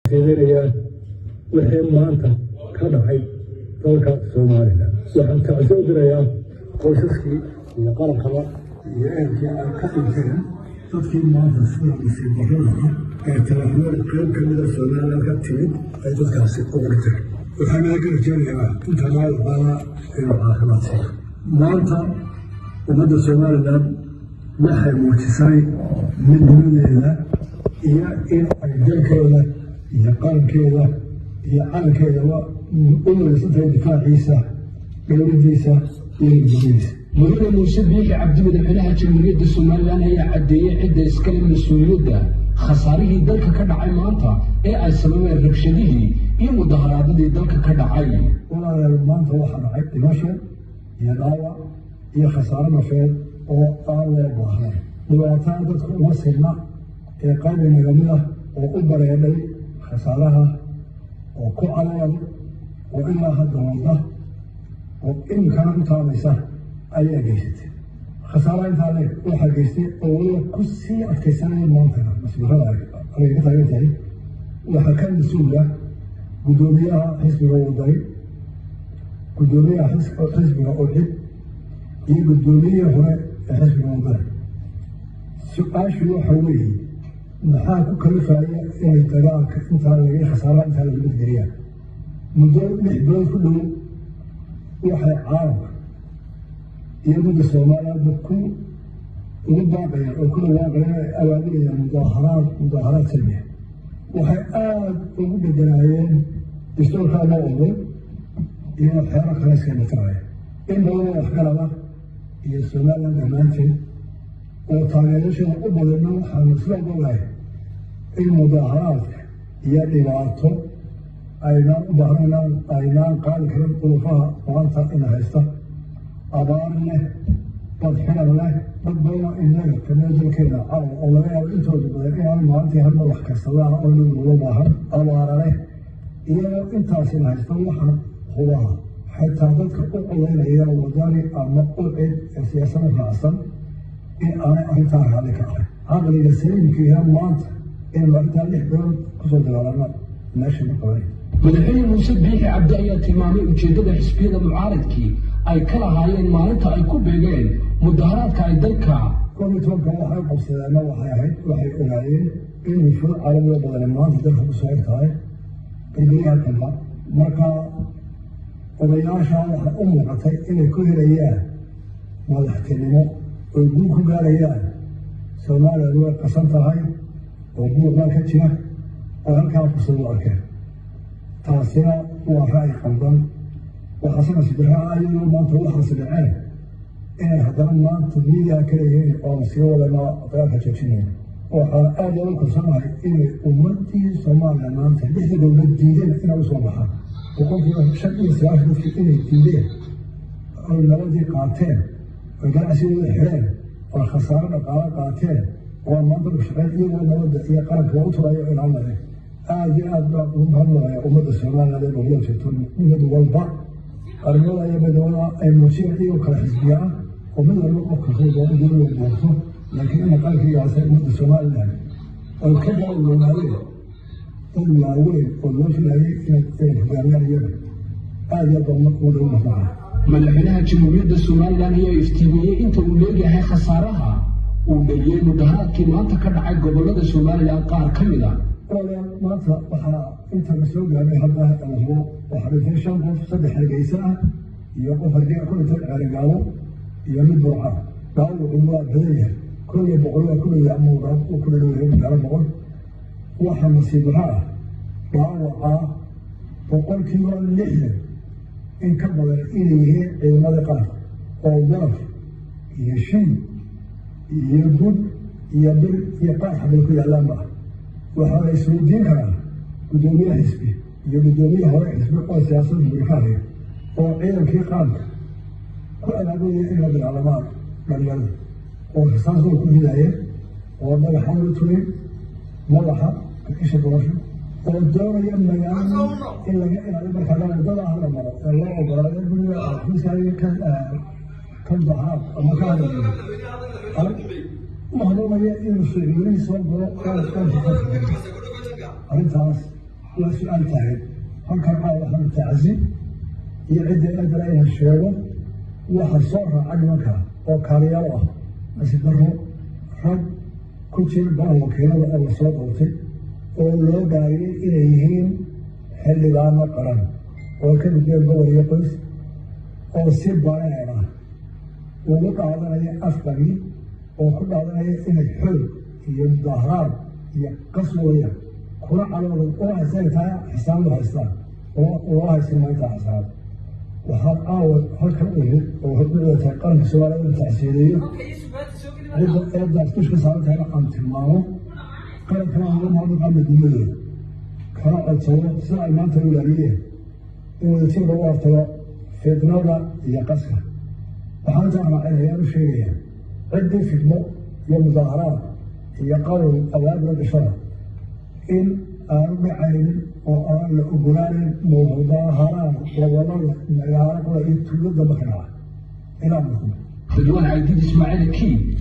fiirinayaan wixii maanta ka dhacay dalka Soomaaliland waxaan tacsiyo dirayaa qoysaskii iyo qarankaba iyo ehelkii ay ka dhinteen dadkii maanta sida masiibadaha ee talaafada qayb ka mida Soomaaliland ka timid ay dadkaasi ugu dhinteen waxaan ka rajaynayaa inta maalmaha inuu caafimaad siiyo maanta ummadda Soomaaliland waxay muujisay midnimadeeda iyo in ay dalkeeda iyo qarankeeda iyo calankeedaba u wadaysatay difaaciisa dowladdiisa iyo midnimadiisa mudane muuse biixi cabdi madaxweynaha jamhuuriyadda Soomaaliland ayaa caddeeyey cidda iskale mas-uuliyadda khasaarihii dalka ka dhacay maanta ee ay sababeen rabshadihii iyo mudaharaadadii dalka ka dhacay walaalayaal maanta waxaa dhacay dhimasho iyo dhaawac iyo khasaare nafeed oo aan loo baahnayn dhibaatada dadka uma sirna ee qaybi nagamid ah oo u bareedhay khasaaraha oo ku calayan oo ilaa hadda wada oo iminkana u taabaysa ayaa geysatay khasaaraha intaa leeg waxaa geystay oo weliba ku sii adkaysanaya maantana masbuurada ay ka taagan tahay waxaa ka mas-uula guddoomiyaha xisbiga wadani guddoomiyaha xisbiga ucid iyo guddoomiyihii hore ee xisbiga wadani su-aashu waxa weeye maxaa ku kalifaya inay dagaalka intaa laga khasaaraha intaa laga badgeliyaan muddo 6 bilood ku dhow waxay caalamka iyo midda Soomaaliyeed ku ugu baaqayaan oo ku dhawaaqayaan ay awaadinayaan mudaharaad salmiya waxay aad ugu bedelaayeen dastuurka loo oday iyo xeero kale iska dhigaya in badan wax kalada iyo Soomaaliland dhammaanteed oo taageerashada u badanna waxaan isla ogahay in mudaharaadka iyo dhibaato aynaan qaadi karin qulufaha maanta ina haysta abaar leh dad xiran leh dad badan inaga kamida dalkeena caawa oo laga yaabo intooda badan inaan maalintii hadda wax karsadaan oo looga baahan abaara leh iyadoo intaasina haysta waxaan hubaha xitaa dadka u codeynaya wadani ama u cid ee siyaasada raacsan in aanay arrintaa raali ka ahay caqliga saliimkiiha maanta in arrintaa 6 bilood kusoo dagaalama meesha ma qabanay madaxweyne muuse biixi cabdi ayaa tilmaamay ujeeddada xisbiyada mucaaradkii ay ka lahaayeen maalinta ay ku beegeen mudaharaadka ay dalka komitooka waxay qabsadeenna waxay ogaayeen in wufuud caalamiga badan maanta dalka ku soo tahay bergeriyaha kalba marka odayaasha waxay u muuqatay inay ku helayaan madaxtinimo oo guul ku gaarayaan Soomaaliland way qasan tahay oo buuqaa ka jira oo halkaa fursad u arkeen taasina waa ra'yi qaldan waxaasina sibiraa ayuu maanta waxaas dhaceen inay haddana maanta miidiya ka leeyihiin oo sii wadana dagaalka joojinaya waxaan aad ugu kalsoonahay inay ummadii Soomaaliland maanta 6 dowlad diideen inay usoo baxaan boqolkiiba 5 dadkii inay diideen oo nabadii qaateen oo ganacsigooda xireen oo khasaaro dhaqaale qaateen oo maanta u shaqeyn iyagoo nabadda iyo qaranka u turayo ilaalinaya aad iyo aad baa ugu mahadnaqaya ummadda Soomaaliland oo loo jeeto mid walba arrimada iyo badawada ay muujiyeen iyagoo kala xisbiya ah oo mid walba qofka soo doonto laakiin in qaranka iyo ummadda Soomaaliland oo ka daawanayeen dad waaweyn oo loo filayay inay hogaamiyaan iyaga aad iyo aad markuu dhow mahadnaqaya madaxweynaha jamhuuriyadda Soomaaliland ayaa iftiimiyey inta uu leeyahay khasaaraha uu dhaliyay mudaharaadkii maanta ka dhacay gobollada Soomaaliland qaar ka mid ah maanta waxaa inta la soo gaaray hadda waxaa dhintay 5 qof 3 hargeysa ah iyo qof hargeysa ku dhintay Ceerigaabo iyo mid Burca daawo waa badanyahay kulli boqol kulli amuura oo ku dhoweeyay gaar boqol waxa masiibaha daawaca boqolkiiba 6 in ka badan inay yihiin ciidamada qaranka oo garab iyo shin iyo gud iyo bir iyo qaax ku yaalaan waxa ay soo diinayaan gudoomiyaha xisbi iyo gudoomiyaha hore xisbi oo siyaasadda bulshada oo ciidankii qaranka ku abaabulaya in la dagaalamaan dhalinyarada oo rasaasoo ku hidaya oo madaxa u turay madaxa isha doorasho oo doonaya magaalada in laga ilaaliyo markaa dad ah la maro oo loo ogolaado guriga xisbiga kan bahaa ama ka hadlayo وهذا ما يصير يريد صوب أرنتاس وسؤال ثاني هل كان قال هذا التعزي يعد أدرى إلى الشيوخ وحصرها عدمك وكاريوه أسدره رب كتير بعض وكيلة أو صوت أوتي ولو قايل إليهم حل لنا قرن وكان يقول يقص أو سب علينا ووقع هذا أفقري وكل هذا إن الحل يظهر يقصوية كل على الله سيفها حساب وحساب والله سمعت حساب وهذا أول هالكلام وهذا تقارن سؤال التأثيرية إذا تشخص هذا رقم تمامه قال كلام ما هو رقم الدنيا كان أتصور سؤال ما تقول عليه إنه يصير وقته في دنيا يقصها وهذا أنا عليه شيء عندي في المو يوم ظهرات يقال أوامر الإشارة إن أربعين أو أقولان مظاهرات ووضع مليارات ويتولد مكانها إلى مكان. بدون عديد إسماعيل كي